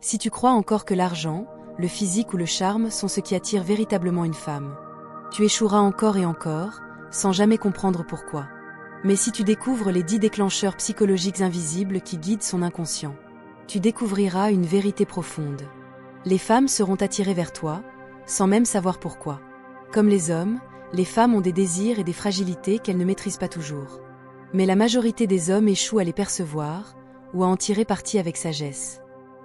Si tu crois encore que l'argent, le physique ou le charme sont ce qui attire véritablement une femme, tu échoueras encore et encore, sans jamais comprendre pourquoi. Mais si tu découvres les 10 déclencheurs psychologiques invisibles qui guident son inconscient, tu découvriras une vérité profonde. Les femmes seront attirées vers toi, sans même savoir pourquoi. Comme les hommes, les femmes ont des désirs et des fragilités qu'elles ne maîtrisent pas toujours. Mais la majorité des hommes échouent à les percevoir, ou à en tirer parti avec sagesse.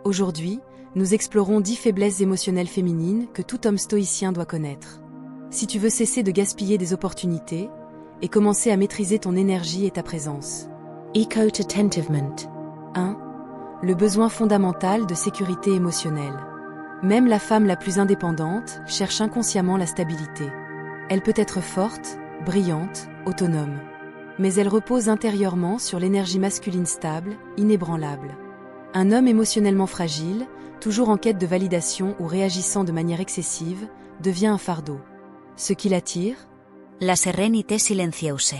Aujourd'hui, nous explorons 10 faiblesses émotionnelles féminines que tout homme stoïcien doit connaître. Si tu veux cesser de gaspiller des opportunités, et commencer à maîtriser ton énergie et ta présence. Ecoat Attentiveness. 1. Le besoin fondamental de sécurité émotionnelle. Même la femme la plus indépendante cherche inconsciemment la stabilité. Elle peut être forte, brillante, autonome. Mais elle repose intérieurement sur l'énergie masculine stable, inébranlable. Un homme émotionnellement fragile, toujours en quête de validation ou réagissant de manière excessive, devient un fardeau. Ce qui l'attire? La serenité silencieuse.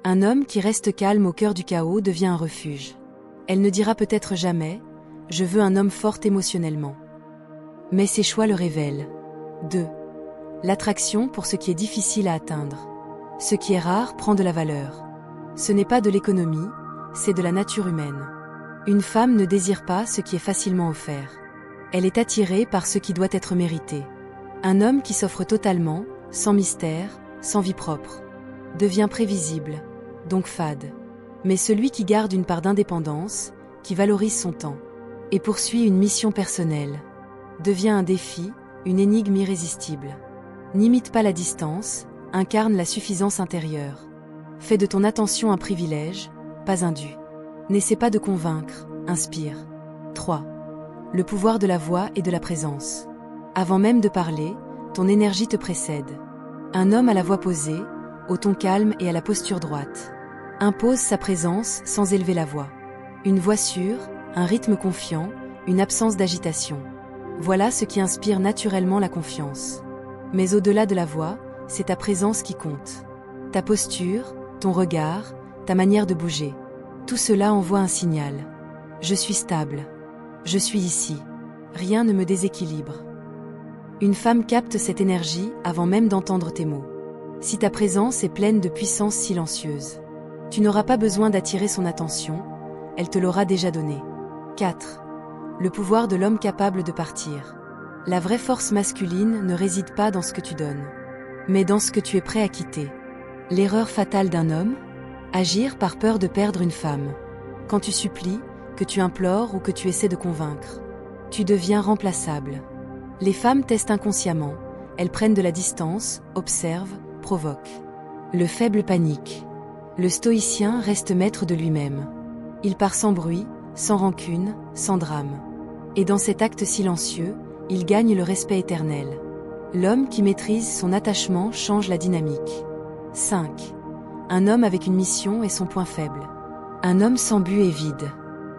Un homme qui reste calme au cœur du chaos devient un refuge. Elle ne dira peut-être jamais « Je veux un homme fort émotionnellement ». Mais ses choix le révèlent. 2. L'attraction pour ce qui est difficile à atteindre. Ce qui est rare prend de la valeur. Ce n'est pas de l'économie, c'est de la nature humaine. Une femme ne désire pas ce qui est facilement offert. Elle est attirée par ce qui doit être mérité. Un homme qui s'offre totalement, sans mystère, sans vie propre, devient prévisible, donc fade. Mais celui qui garde une part d'indépendance, qui valorise son temps, et poursuit une mission personnelle, devient un défi, une énigme irrésistible. N'imite pas la distance, incarne la suffisance intérieure. Fais de ton attention un privilège, pas un dû. N'essaie pas de convaincre, inspire. 3. Le pouvoir de la voix et de la présence. Avant même de parler, ton énergie te précède. Un homme à la voix posée, au ton calme et à la posture droite, impose sa présence sans élever la voix. Une voix sûre, un rythme confiant, une absence d'agitation. Voilà ce qui inspire naturellement la confiance. Mais au-delà de la voix, c'est ta présence qui compte. Ta posture, ton regard, ta manière de bouger. Tout cela envoie un signal. Je suis stable. Je suis ici. Rien ne me déséquilibre. Une femme capte cette énergie avant même d'entendre tes mots. Si ta présence est pleine de puissance silencieuse, tu n'auras pas besoin d'attirer son attention, elle te l'aura déjà donnée. 4. Le pouvoir de l'homme capable de partir. La vraie force masculine ne réside pas dans ce que tu donnes, mais dans ce que tu es prêt à quitter. L'erreur fatale d'un homme? Agir par peur de perdre une femme. Quand tu supplies, que tu implores ou que tu essaies de convaincre, tu deviens remplaçable. Les femmes testent inconsciemment, elles prennent de la distance, observent, provoquent. Le faible panique. Le stoïcien reste maître de lui-même. Il part sans bruit, sans rancune, sans drame. Et dans cet acte silencieux, il gagne le respect éternel. L'homme qui maîtrise son attachement change la dynamique. 5. Un homme avec une mission est son point faible. Un homme sans but est vide.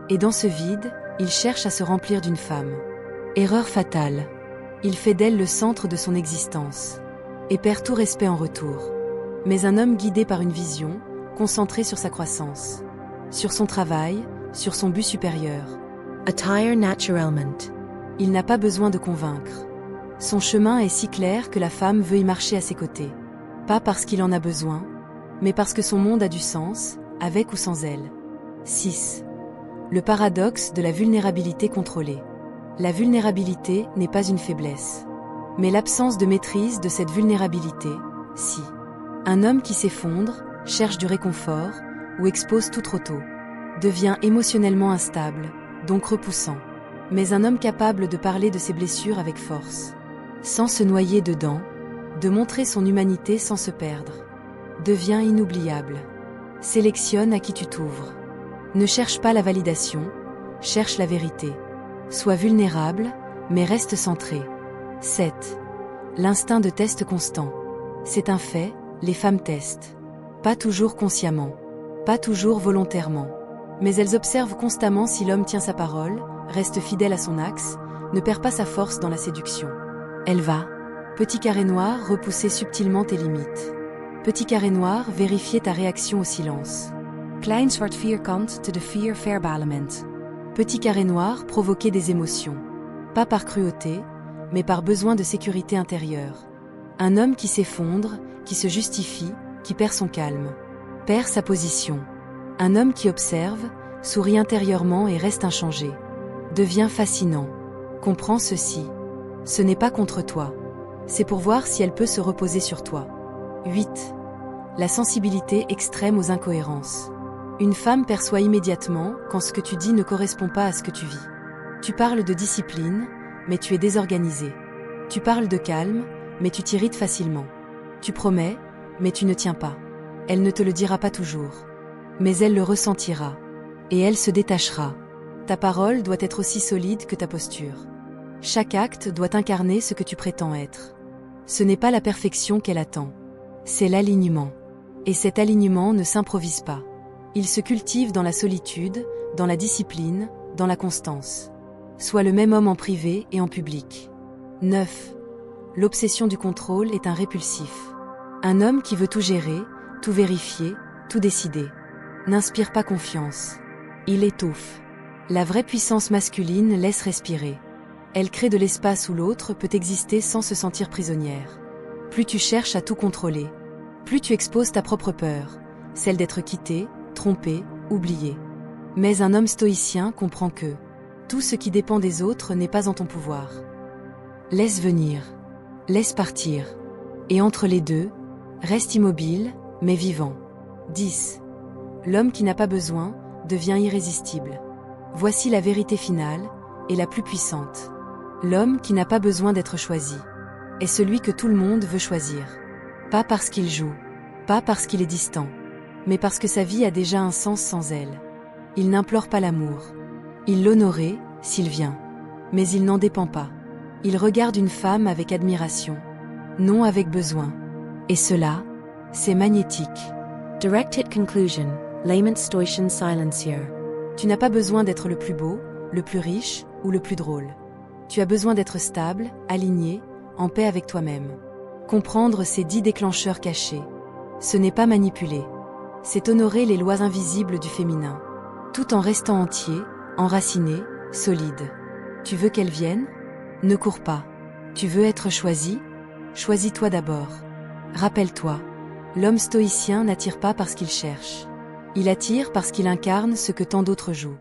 Et dans ce vide, il cherche à se remplir d'une femme. Erreur fatale. Il fait d'elle le centre de son existence, et perd tout respect en retour. Mais un homme guidé par une vision, concentré sur sa croissance, sur son travail, sur son but supérieur. Attire naturellement. Il n'a pas besoin de convaincre. Son chemin est si clair que la femme veut y marcher à ses côtés. Pas parce qu'il en a besoin, mais parce que son monde a du sens, avec ou sans elle. 6. Le paradoxe de la vulnérabilité contrôlée. La vulnérabilité n'est pas une faiblesse, mais l'absence de maîtrise de cette vulnérabilité, si. Un homme qui s'effondre, cherche du réconfort, ou expose tout trop tôt, devient émotionnellement instable, donc repoussant. Mais un homme capable de parler de ses blessures avec force, sans se noyer dedans, de montrer son humanité sans se perdre, devient inoubliable. Sélectionne à qui tu t'ouvres. Ne cherche pas la validation, cherche la vérité. Sois vulnérable, mais reste centré. 7. L'instinct de test constant. C'est un fait, les femmes testent. Pas toujours consciemment, pas toujours volontairement. Mais elles observent constamment si l'homme tient sa parole, reste fidèle à son axe, ne perd pas sa force dans la séduction. Elle va. Petit carré noir, repousser subtilement tes limites. Petit carré noir, vérifier ta réaction au silence. Klein zwart vierkant te de vier verbalement. Petit carré noir, provoquer des émotions. Pas par cruauté, mais par besoin de sécurité intérieure. Un homme qui s'effondre, qui se justifie, qui perd son calme. Perd sa position. Un homme qui observe, sourit intérieurement et reste inchangé. Devient fascinant. Comprends ceci. Ce n'est pas contre toi. C'est pour voir si elle peut se reposer sur toi. 8. La sensibilité extrême aux incohérences. Une femme perçoit immédiatement quand ce que tu dis ne correspond pas à ce que tu vis. Tu parles de discipline, mais tu es désorganisé. Tu parles de calme, mais tu t'irrites facilement. Tu promets, mais tu ne tiens pas. Elle ne te le dira pas toujours. Mais elle le ressentira. Et elle se détachera. Ta parole doit être aussi solide que ta posture. Chaque acte doit incarner ce que tu prétends être. Ce n'est pas la perfection qu'elle attend. C'est l'alignement. Et cet alignement ne s'improvise pas. Il se cultive dans la solitude, dans la discipline, dans la constance. Sois le même homme en privé et en public. 9. L'obsession du contrôle est un répulsif. Un homme qui veut tout gérer, tout vérifier, tout décider. N'inspire pas confiance. Il étouffe. La vraie puissance masculine laisse respirer. Elle crée de l'espace où l'autre peut exister sans se sentir prisonnière. Plus tu cherches à tout contrôler, plus tu exposes ta propre peur, celle d'être quitté, trompé, oublié. Mais un homme stoïcien comprend que tout ce qui dépend des autres n'est pas en ton pouvoir. Laisse venir, laisse partir. Et entre les deux, reste immobile, mais vivant. 10. L'homme qui n'a pas besoin devient irrésistible. Voici la vérité finale, et la plus puissante. L'homme qui n'a pas besoin d'être choisi est celui que tout le monde veut choisir. Pas parce qu'il joue, pas parce qu'il est distant, mais parce que sa vie a déjà un sens sans elle. Il n'implore pas l'amour. Il l'honorerait, s'il vient. Mais il n'en dépend pas. Il regarde une femme avec admiration, non avec besoin. Et cela, c'est magnétique. Directed conclusion. Layman Stoician silencieux. Tu n'as pas besoin d'être le plus beau, le plus riche ou le plus drôle. Tu as besoin d'être stable, aligné, en paix avec toi-même. Comprendre ces 10 déclencheurs cachés. Ce n'est pas manipuler. C'est honorer les lois invisibles du féminin. Tout en restant entier, enraciné, solide. Tu veux qu'elle vienne ? Ne cours pas. Tu veux être choisi ? Choisis-toi d'abord. Rappelle-toi, l'homme stoïcien n'attire pas parce qu'il cherche. Il attire parce qu'il incarne ce que tant d'autres jouent.